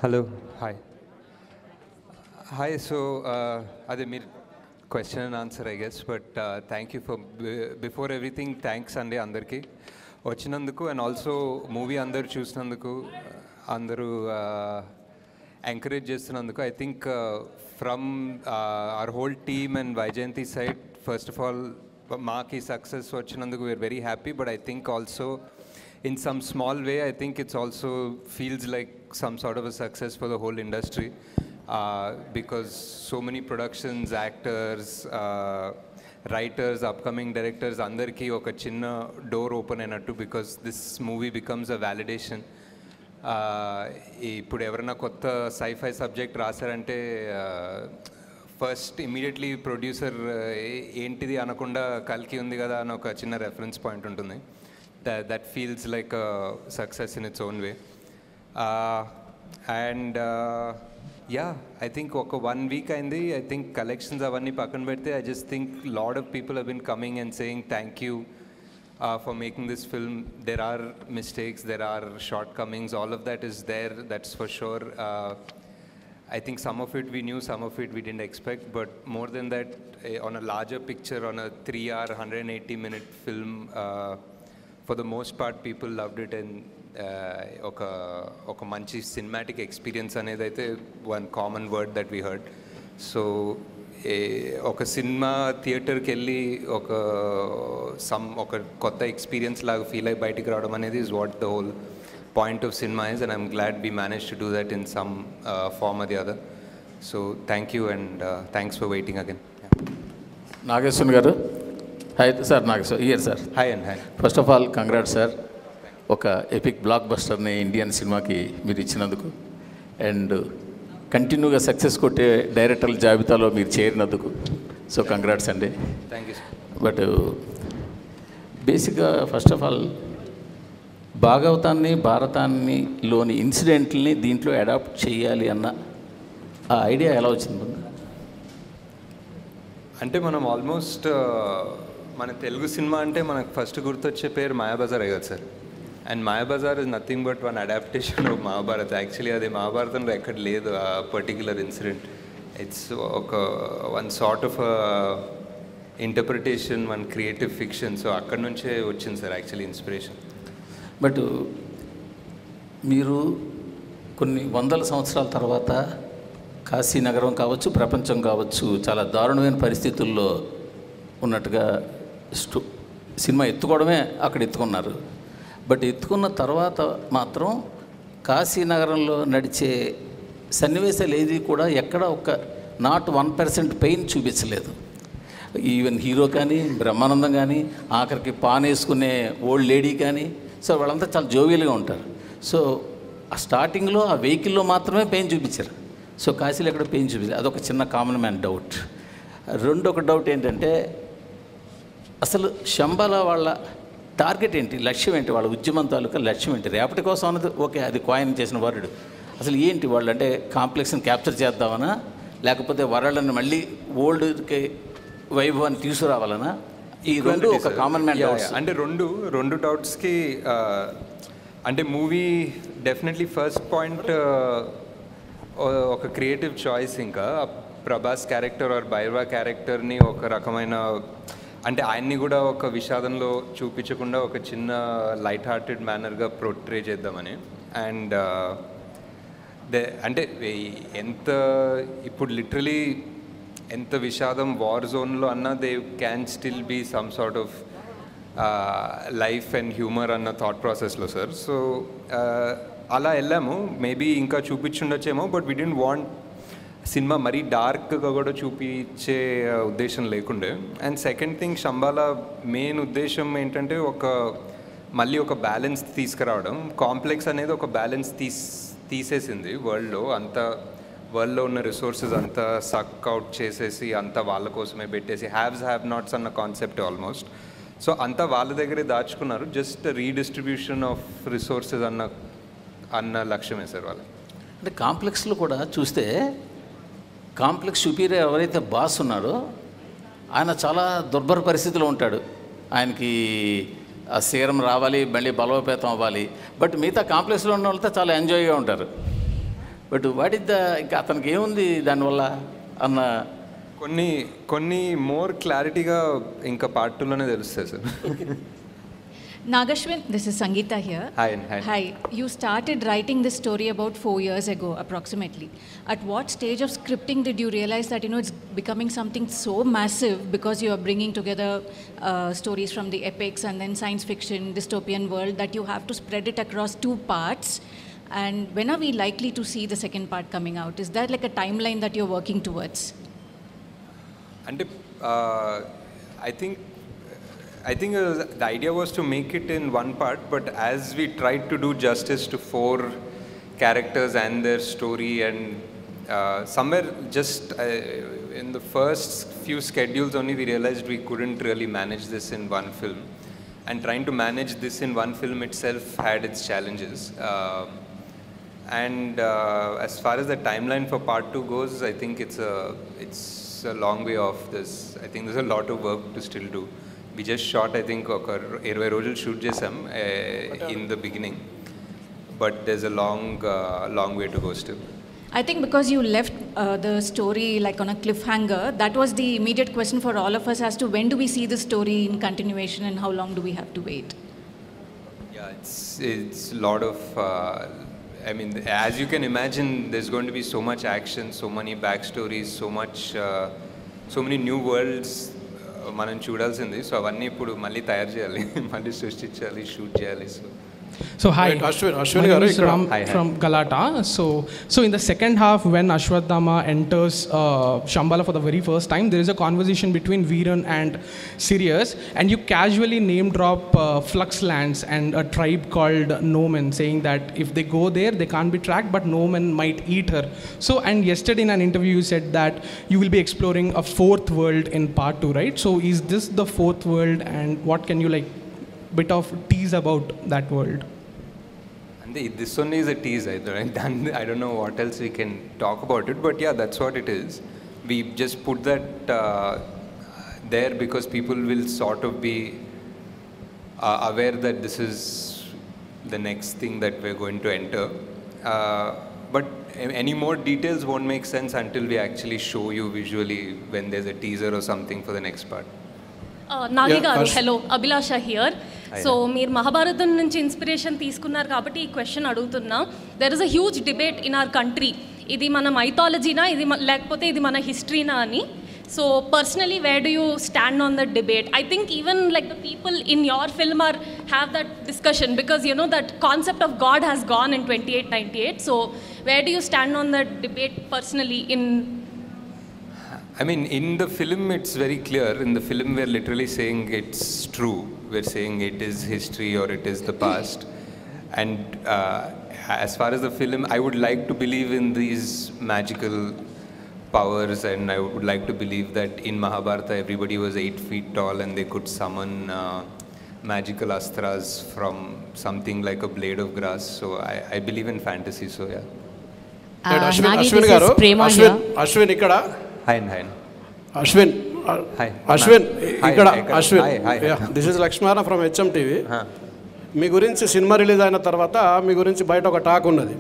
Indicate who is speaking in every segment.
Speaker 1: Hello. Hi. Hi. So, Adi, mere question and answer, I guess. But thank you for before everything. Thanks, Andi, andarki vachinanduku, and also movie andaru chusnanduku, andaru encourage chestunnanduku. I think from our whole team and Vaijayanti side, first of all, Maki success vachinanduku, we are very happy. But I think also, in some small way, I think it's also feels like some sort of a success for the whole industry, because so many productions, actors, writers, upcoming directors, andarki oka chinna door open ainattu, because this movie becomes a validation. ఇప్పుడు ఎవరైనా కొత్త sci-fi subject రాశారంటే first immediately producer ఏంటిది అనకుండా కల్కి ఉంది కదా అని ఒక చిన్న రెఫరెన్స్ పాయింట్ ఉంటుంది. That feels like a success in its own way. And yeah, I think oka 1 week aindi. I think collections avanni pakkan pedte, I just think a lot of people have been coming and saying thank you for making this film. There are mistakes, there are shortcomings, all of that is there, that's for sure. I think some of it we knew, some of it we didn't expect, but more than that, on a larger picture, on a 3-hour 180-minute film, for the most part people loved it, and oka manchi cinematic experience anedi aithe one common word that we heard. So oka cinema theater ki elli oka kotta experience laga feel ayi bayitiki raavadam anedi is what the whole point of cinema is, and I'm glad we managed to do that in some form or the other. So thank you, and thanks for waiting again.
Speaker 2: Nageswaran garu. Hi sir, Nageswaran here sir.
Speaker 1: Hi and hi.
Speaker 2: First of all, congrats sir. ఒక epic black బస్టర్ని Indian సినిమాకి మీరు ఇచ్చినందుకు, and కంటిన్యూగా success కొట్టే డైరెక్టర్ల జాబితాలో మీరు చేరినందుకు, so congrats అండి.
Speaker 1: Thank you.
Speaker 2: బట్ బేసిక్గా ఫస్ట్ ఆఫ్ ఆల్ భాగవతాన్ని భారతాన్నిలోని ఇన్సిడెంట్ని దీంట్లో అడాప్ట్ చేయాలి అన్న ఆ ఐడియా ఎలా వచ్చింది?
Speaker 1: అంటే మనం ఆల్మోస్ట్ మన తెలుగు సినిమా అంటే మనకు ఫస్ట్ గుర్తొచ్చే పేరు మాయాబజార్ కదా sir. And Mayabazar is nothing but one adaptation of Mahabharat. Actually అది మహాభారతంలో ఎక్కడ లేదు ఆ పర్టిక్యులర్ ఇన్సిడెంట్. ఇట్స్ ఒక one sort of interpretation, one creative fiction. So అక్కడ నుంచే వచ్చింది సార్ యాక్చువల్లీ ఇన్స్పిరేషన్.
Speaker 2: బట్ మీరు కొన్ని వందల సంవత్సరాల తర్వాత కాశీ నగరం కావచ్చు, ప్రపంచం కావచ్చు, చాలా దారుణమైన పరిస్థితుల్లో ఉన్నట్టుగా సినిమా ఎత్తుకోవడమే అక్కడ ఎత్తుకున్నారు. బట్ ఎత్తుకున్న తర్వాత మాత్రం కాశీ నగరంలో నడిచే సన్నివేశాలు ఏది కూడా ఎక్కడ ఒక నాట్ 1% పెయిన్ చూపించలేదు. ఈవెన్ హీరో కానీ, బ్రహ్మానందం కానీ, ఆఖరికి పాన్ వేసుకునే ఓల్డ్ లేడీ కానీ, సో వాళ్ళంతా చాలా జోవియల్గా ఉంటారు. సో ఆ స్టార్టింగ్లో ఆ వెహికల్లో మాత్రమే పెయిన్ చూపించారు. సో కాశీలో ఎక్కడ పెయిన్ చూపించారు. అదొక చిన్న కామన్ మ్యాన్ డౌట్. రెండొక డౌట్ ఏంటంటే, అసలు శంబాల వాళ్ళ టార్గెట్ ఏంటి, లక్ష్యం ఏంటి, వాళ్ళ ఉద్యమం తాలూకా లక్ష్యం ఏంటి? రేపటి కోసం అన్నది ఓకే, అది కాయిన్ చేసిన వరల్డ్. అసలు ఏంటి వాళ్ళు అంటే కాంప్లెక్స్ని క్యాప్చర్ చేద్దామనా, లేకపోతే వరల్డ్ని మళ్ళీ ఓల్డ్కి వైభవాన్ని తీసుకురావాలనా? ఈ రెండు ఒక కామన్ మ్యాన్ డౌట్స్.
Speaker 1: అంటే రెండు డౌట్స్కి అంటే మూవీ డెఫినెట్లీ ఫస్ట్ పాయింట్ ఒక క్రియేటివ్ చాయిస్. ఇంకా ప్రభాస్ క్యారెక్టర్ ఆర్ భైరవ క్యారెక్టర్ని ఒక రకమైన అంటే ఆయన్ని కూడా ఒక విషాదంలో చూపించకుండా ఒక చిన్న లైట్ హార్టెడ్ మేనర్గా పోర్ట్రే చేద్దామని. అండ్ అంటే ఎంత ఇప్పుడు లిటరలీ ఎంత విషాదం వార్ జోన్లో అన్నా they can still be some sort of life and humour అన్న థాట్ ప్రాసెస్లో సార్. సో అలా వెళ్ళాము. మేబీ ఇంకా చూపించుండొచ్చేమో, but we don't want cinema మరీ డార్క్గా కూడా చూపించే ఉద్దేశం లేకుండే. And second thing, Shambhala main ఉద్దేశం ఏంటంటే మళ్ళీ ఒక బ్యాలెన్స్ తీసుకురావడం. కాంప్లెక్స్ అనేది ఒక బ్యాలెన్స్ తీసేసింది వరల్డ్లో. వరల్డ్లో ఉన్న రిసోర్సెస్ అంతా సక్ అవుట్ చేసేసి అంతా వాళ్ళ కోసమే పెట్టేసి హ్యావ్స్ హ్యావ్ నాట్స్ అన్న కాన్సెప్ట్ ఆల్మోస్ట్. సో అంతా వాళ్ళ దగ్గరే దాచుకున్నారు. జస్ట్ రీడిస్ట్రిబ్యూషన్ ఆఫ్ రిసోర్సెస్ అన్న లక్ష్యమే సార్ వాళ్ళకి.
Speaker 2: అంటే కాంప్లెక్స్లో కూడా చూస్తే కాంప్లెక్స్ సుపీరియర్ ఎవరైతే బాస్ ఉన్నాడో ఆయన చాలా దుర్భర పరిస్థితిలో ఉంటాడు. ఆయనకి ఆ సీరం రావాలి, మళ్ళీ బలోపేతం అవ్వాలి. బట్ మిగతా కాంప్లెక్స్లో ఉన్న వాళ్ళతో చాలా ఎంజాయ్గా ఉంటారు. బట్ వాట్ ఇస్ ద ఇంకా అతనికి ఏముంది దానివల్ల అన్న
Speaker 1: కొన్ని మోర్ క్లారిటీగా ఇంకా పార్ట్ 2లోనే తెలుస్తాయి sir.
Speaker 3: Nagashwin, this is Sangeeta here.
Speaker 1: Hi.
Speaker 3: Hi. You started writing this story about 4 years ago, approximately. At what stage of scripting did you realize that, it's becoming something so massive because you are bringing together stories from the epics and then science fiction, dystopian world, that you have to spread it across 2 parts? And when are we likely to see the second part coming out? Is that like a timeline that you're working towards?
Speaker 1: అంటే I think the idea was to make it in one part, but as we tried to do justice to 4 characters and their story, and somewhere just in the first few schedules only we realized we couldn't really manage this in one film, and trying to manage this in one film itself had its challenges. And as far as the timeline for part 2 goes, I think it's a long way off this. I think there's a lot of work to still do. We just shot, I think, 20 రోజులు shoot చేసాం in the beginning, but there's a long way to go still.
Speaker 3: I think because you left the story like on a cliffhanger, that was the immediate question for all of us as to when do we see the story in continuation and how long do we have to wait?
Speaker 1: Yeah, it's a lot of, I mean, as you can imagine, there's going to be so much action, so many backstories, so many new worlds మనం చూడాల్సింది. So అవన్నీ ఇప్పుడు మళ్ళీ తయారు చేయాలి, మళ్ళీ సృష్టించాలి, shoot చేయాలి.
Speaker 4: So hi, Ashwin garu from Galata. So in the second half, when Ashwadhama enters Shambhala for the very first time, there is a conversation between Veeran and Sirius, and you casually name drop Flux Lands and a tribe called Nomen, saying that if they go there, they can't be tracked, but Nomen might eat her. So, and yesterday in an interview, you said that you will be exploring a 4th world in part 2, right? So is this the 4th world, and what can you bit of tease about that world?
Speaker 1: And this one is a tease, right? I don't know what else we can talk about it, but yeah, that's what it is. We just put that there because people will sort of be aware that this is the next thing that we're going to enter. But any more details won't make sense until we actually show you visually when there's a teaser or something for the next part.
Speaker 5: Nagi గారు, hello, Abhilasha here. So మీరు మహాభారతం నుంచి inspiration తీసుకున్నారు కాబట్టి ఈ question అడుగుతున్నా. There is a huge debate in our country, ఇది మన మైథాలజీనా, ఇది లేకపోతే ఇది మన హిస్టరీనా అని. So personally where do you stand on that debate? I think even like the people in your film or have that discussion because you know that concept of God has gone in 2898. So where do you stand on that debate personally in?
Speaker 1: I mean, in the film, it's very clear. In the film, we're literally saying it's true. We're saying it is history or it is the past. And as far as the film, I would like to believe in these magical powers, and I would like to believe that in Mahabharata, everybody was 8 feet tall and they could summon magical astras from something like a blade of grass. So I believe in fantasy, so yeah.
Speaker 6: Ashwin garu, Ashwin ikkada.
Speaker 1: Hi.
Speaker 6: Ashwin.
Speaker 1: Hi.
Speaker 6: Ashwin, ikkada. Ashwin.
Speaker 1: Hi.
Speaker 6: Yeah, this is Lakshmana from HMTV. మీ గురించి cinema release అయిన తర్వాత మీ గురించి బయట ఒక talk ఉన్నది.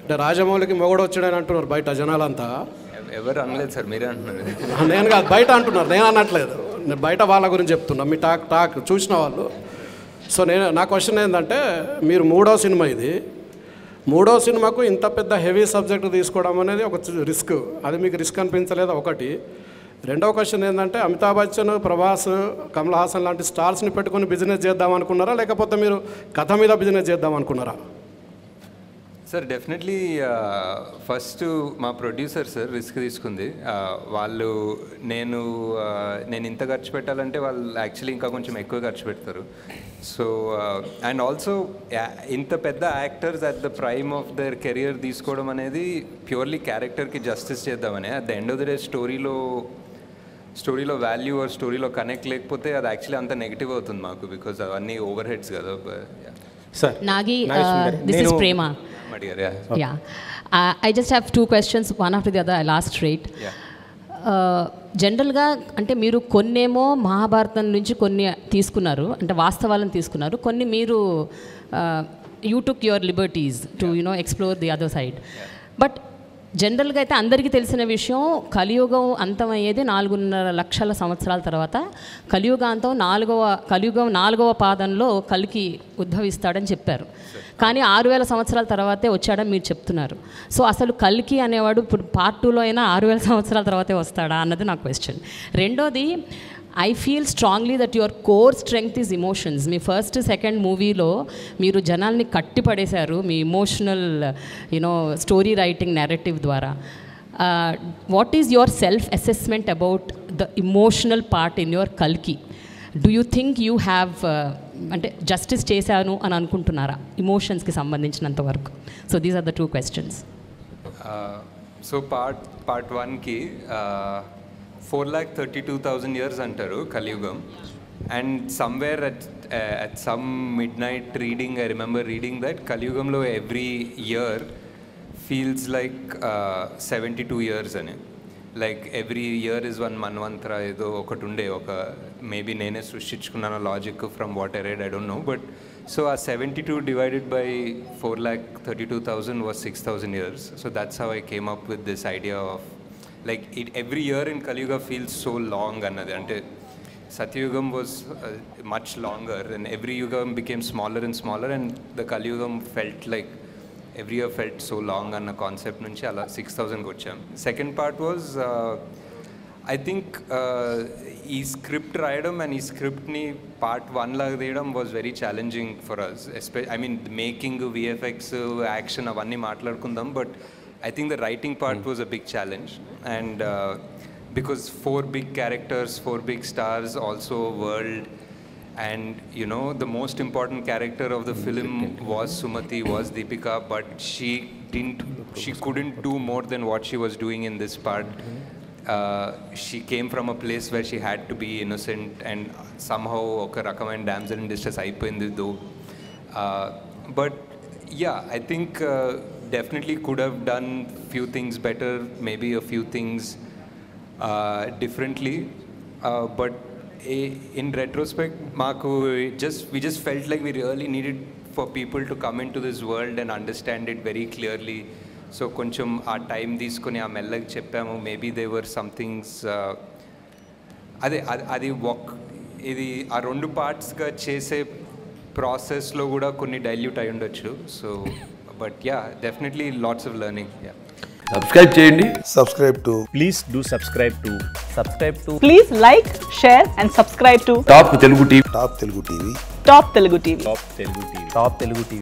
Speaker 6: అంటే రాజమౌళికి మొగడు వచ్చాడని అంటున్నారు బయట జనాలంతా.
Speaker 1: ఎవరు అనలేదు సార్, మీరే అంటున్నారు.
Speaker 6: నేను కాదు, బయట అంటున్నారు, నేను అనట్లేదు. నేను బయట వాళ్ళ గురించి చెప్తున్నా, మీ టాక్ చూసిన వాళ్ళు. సో నా క్వశ్చన్ ఏంటంటే, మీరు 3వ సినిమా ఇది, 3వ సినిమాకు ఇంత పెద్ద హెవీ సబ్జెక్ట్ తీసుకోవడం అనేది ఒక రిస్క్. అది మీకు రిస్క్ అనిపించలేదా? ఒకటి. రెండవ క్వశ్చన్ ఏంటంటే, అమితాబ్ బచ్చన్, ప్రభాస్, కమల్ హాసన్ లాంటి స్టార్స్ని పెట్టుకుని బిజినెస్ చేద్దాం అనుకున్నారా, లేకపోతే మీరు కథ మీద బిజినెస్ చేద్దాం అనుకున్నారా?
Speaker 1: సార్ డెఫినెట్లీ ఫస్ట్ మా ప్రొడ్యూసర్ సార్ రిస్క్ తీసుకుంది. వాళ్ళు నేను ఇంత ఖర్చు పెట్టాలంటే వాళ్ళు యాక్చువల్లీ ఇంకా కొంచెం ఎక్కువ ఖర్చు పెడతారు. సో అండ్ ఆల్సో ఇంత పెద్ద actors at the prime of their career తీసుకోవడం అనేది ప్యూర్లీ క్యారెక్టర్కి జస్టిస్ చేద్దామని. At the end of the day స్టోరీలో వాల్యూ ఆర్ స్టోరీలో కనెక్ట్ లేకపోతే అది యాక్చువల్లీ అంత నెగిటివ్ అవుతుంది మాకు, బికాజ్ అవన్నీ ఓవర్ హెడ్స్ కదా.
Speaker 7: Sir Nagi, this is Prema. Yeah. I just have 2 questions, one after the other. I'll ask straight. జనరల్గా అంటే మీరు కొన్నేమో మహాభారతం నుంచి కొన్ని తీసుకున్నారు, అంటే వాస్తవాలను తీసుకున్నారు, కొన్ని మీరు you took your liberties to explore the other side. But జనరల్గా అయితే అందరికీ తెలిసిన విషయం, కలియుగం అంతమయ్యేది 4.5 లక్షల సంవత్సరాల తర్వాత. కలియుగం 4వ పాదంలో కల్కి ఉద్భవిస్తాడని చెప్పారు. కానీ 6000 సంవత్సరాల తర్వాతే వచ్చాడని మీరు చెప్తున్నారు. సో అసలు కల్కి అనేవాడు ఇప్పుడు పార్ట్ 2లో అయినా 6000 సంవత్సరాల తర్వాతే వస్తాడా అన్నది నా క్వశ్చన్. రెండోది, I feel strongly that your core strength is emotions. మీ ఫస్ట్ సెకండ్ మూవీలో మీరు జనాల్ని కట్టిపడేశారు మీ ఇమోషనల్ స్టోరీ రైటింగ్ నెరేటివ్ ద్వారా. What is your self assessment about the emotional part in your కల్కి? Do you think you have అంటే justice చేశాను అని అనుకుంటున్నారా ఇమోషన్స్కి సంబంధించినంత వరకు? So these are the 2 questions.
Speaker 1: So part 1కి 4,32,000 years అంటారు కలియుగం. And somewhere at some midnight reading, I remember reading that కలియుగంలో every year feels like 72 years అని. Like every year is one మన్వంతర ఏదో ఒకటి ఉండే, ఒక మేబీ నేనే సృష్టించుకున్నాను logic from what I read, I don't know. But so ఆ 72 divided by 4,32,000 was 6,000 years. So that's how I came up with this idea of like every year in Kaliyuga feels so long annadi. Ante Satyugam was much longer and every yugam became smaller and smaller, and the Kaliyugam felt like every year felt so long anna concept nunchi ala 6,000 gocham. Second part was I think ee script rayadam and ee script ni part 1 la deyadam was very challenging for us. I mean making, VFX, action avanni maatladukundam, but I think the writing part was a big challenge, and because 4 big characters, 4 big stars, also world, and the most important character of the film was Sumathi, was Deepika, but she couldn't do more than what she was doing in this part. She came from a place where she had to be innocent, and somehow oka rakamaina damsel in distress ayipoyindi though. But yeah, I think definitely could have done few things better, maybe a few things differently, but in retrospect we just felt like we really needed for people to come into this world and understand it very clearly. So koncham aa time తీసుకొని ఆ మెల్లగా చెప్పాము. maybe there were some things అది ఇది ఆ 2 పార్ట్స్గా చేసే ప్రాసెస్లో కూడా కొన్ని డైల్యూట్ అయి ఉండొచ్చు. So but yeah, definitely lots of learning. Yeah.
Speaker 8: Subscribe cheyandi.
Speaker 9: Subscribe to.
Speaker 10: Please do subscribe to.
Speaker 11: Please like, share and subscribe to
Speaker 8: Top Telugu TV.
Speaker 9: Top Telugu TV.
Speaker 11: Top Telugu TV.
Speaker 10: Top Telugu TV. Top Telugu TV.